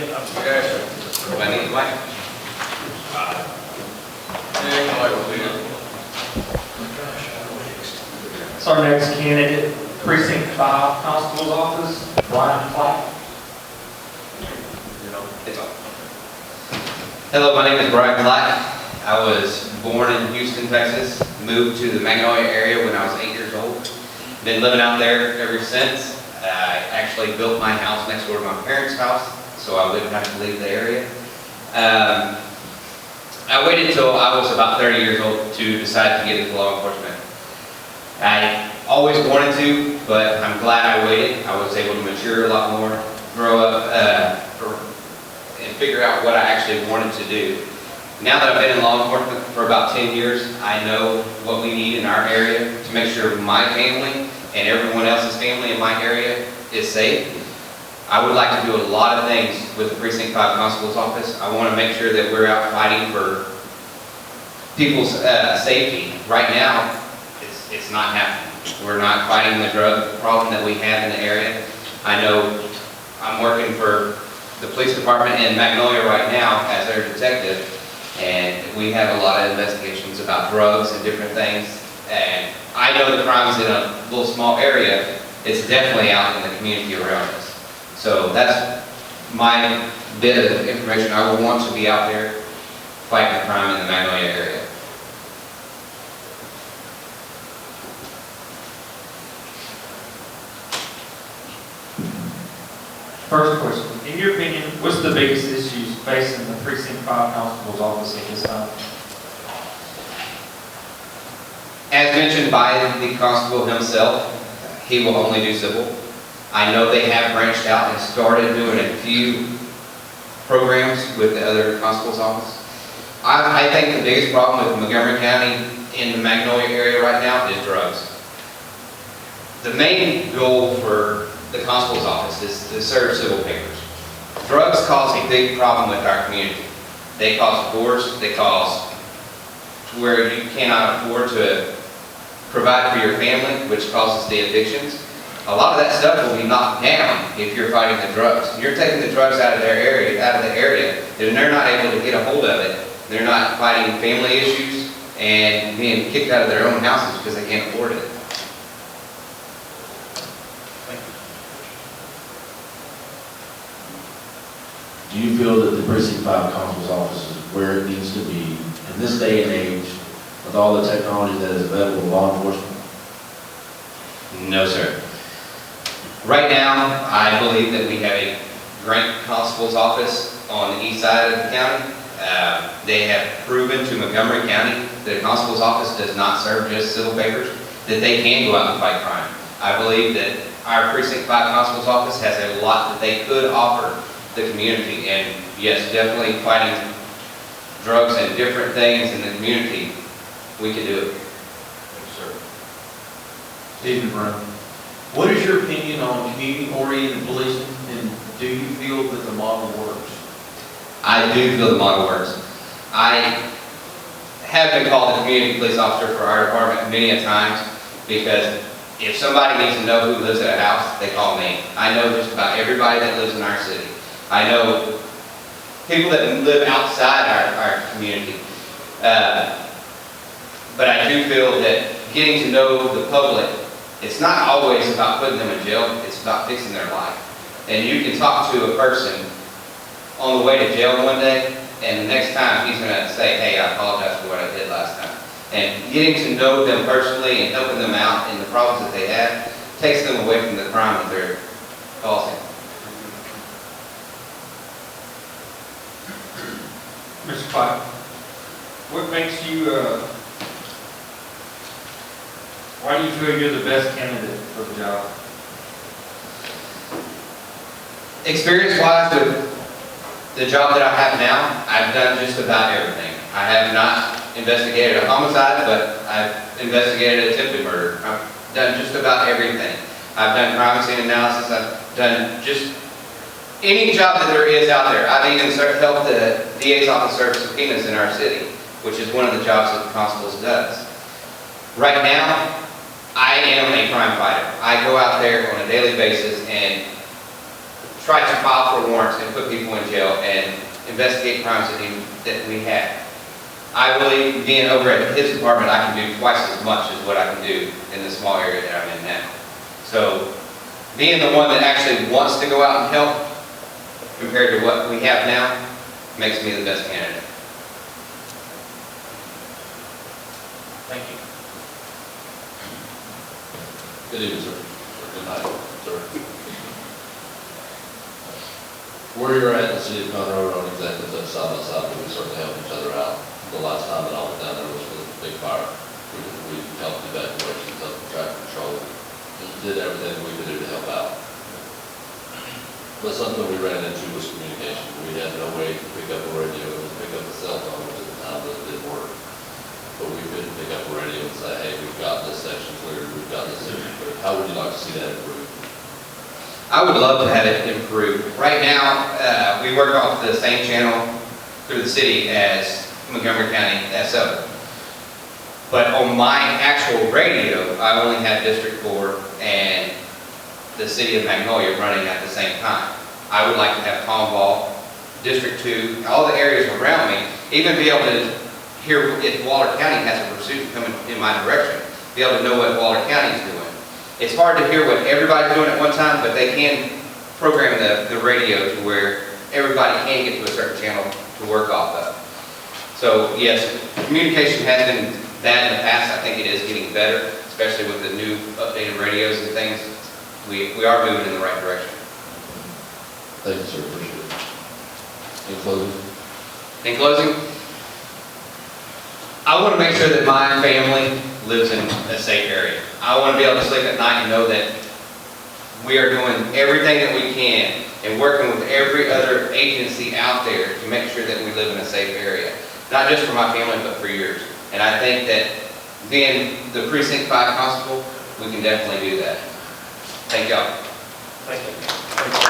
Yes. Everybody need the mic? So our next candidate, Precinct 5 Constable's Office, Brian Clack. It's on. Hello, my name is Brian Clack. I was born in Houston, Texas. Moved to the Magnolia area when I was 8 years old. Been living out there ever since. I actually built my house next door to my parents' house, so I wouldn't have to leave the area. I waited till I was about 30 years old to decide to get into law enforcement. I always wanted to, but I'm glad I waited. I was able to mature a lot more, grow up, and figure out what I actually wanted to do. Now that I've been in law enforcement for about 10 years, I know what we need in our area to make sure my family and everyone else's family in my area is safe. I would like to do a lot of things with the Precinct 5 Constable's Office. I want to make sure that we're out fighting for people's safety. Right now, it's not happening. We're not fighting the drug problem that we have in the area. I know I'm working for the police department in Magnolia right now as their detective, and we have a lot of investigations about drugs and different things. And I know the crime's in a little small area. It's definitely out in the community around us. So that's my bit of information. I would want to be out there fighting the crime in the Magnolia area. First question, in your opinion, what's the biggest issues facing the Precinct 5 Constable's Office at this time? As mentioned by the constable himself, he will only do civil. I know they have branched out and started doing a few programs with the other constable's office. I think the biggest problem with Montgomery County in the Magnolia area right now is drugs. The main goal for the constable's office is to serve civil papers. Drugs cause a big problem with our community. They cause divorce, they cause where you cannot afford to provide for your family, which causes the addictions. A lot of that stuff will be knocked down if you're fighting the drugs. You're taking the drugs out of their area, and they're not able to get a hold of it. They're not fighting family issues and being kicked out of their own houses because they can't afford it. Do you feel that the Precinct 5 Constable's Office is where it needs to be in this day and age with all the technology that is available to law enforcement? No, sir. Right now, I believe that we have a great constable's office on the east side of the county. They have proven to Montgomery County that a constable's office does not serve just civil papers, that they can go out and fight crime. I believe that our Precinct 5 constable's office has a lot that they could offer the community, and yes, definitely fighting drugs and different things in the community, we can do it. Yes, sir. Stephen Brown, what is your opinion on community-oriented policing, and do you feel that the model works? I do feel the model works. I have been called a community police officer for our department many a times, because if somebody needs to know who lives at a house, they call me. I know just about everybody that lives in our city. I know people that live outside our community. But I do feel that getting to know the public, it's not always about putting them in jail, it's about fixing their life. And you can talk to a person on the way to jail one day, and the next time he's going to say, hey, I apologize for what I did last time. And getting to know them personally and helping them out in the problems that they have takes them away from the crime that they're causing. Mr. Clack, what makes you, why do you feel you're the best candidate for the job? Experience-wise with the job that I have now, I've done just about everything. I have not investigated a homicide, but I've investigated attempted murder. I've done just about everything. I've done crime scene analysis. I've done just any job that there is out there. I've even helped the DA's office serve subpoenas in our city, which is one of the jobs that the constables does. Right now, I am a crime fighter. I go out there on a daily basis and try to file for warrants and put people in jail and investigate crimes that we have. I believe being over at his department, I can do twice as much as what I can do in the small area that I'm in now. So being the one that actually wants to go out and help compared to what we have now makes me the best candidate. Thank you. Good evening, sir. Or good night, sir. Where you're at in the city of Conroe on exactly such side by side, but we certainly help each other out. The last time that I went down there was for the big fire. We helped evacuations, helped traffic control, just did everything we could do to help out. But something we ran into was communication. We had no way to pick up a radio, to pick up a cell phone, which at the time that didn't work. But we couldn't pick up a radio and say, hey, we've got this section cleared, we've got this section cleared. How would you like to see that improved? I would love to have it improved. Right now, we work off the same channel through the city as Montgomery County SO. But on my actual radio, I only have District 4 and the city of Magnolia running at the same time. I would like to have Tomball, District 2, all the areas around me, even be able to hear if Waller County has a pursuit coming in my direction, be able to know what Waller County is doing. It's hard to hear what everybody's doing at one time, but they can program the radio to where everybody can get to a certain channel to work off of. So yes, communication has been bad in the past. I think it is getting better, especially with the new updated radios and things. We are moving in the right direction. Thank you, sir. Appreciate it. In closing? In closing, I want to make sure that my family lives in a safe area. I want to be able to sleep at night and know that we are doing everything that we can and working with every other agency out there to make sure that we live in a safe area. Not just for my family, but for yours. And I think that being the Precinct 5 constable, we can definitely do that. Thank y'all. Thank you.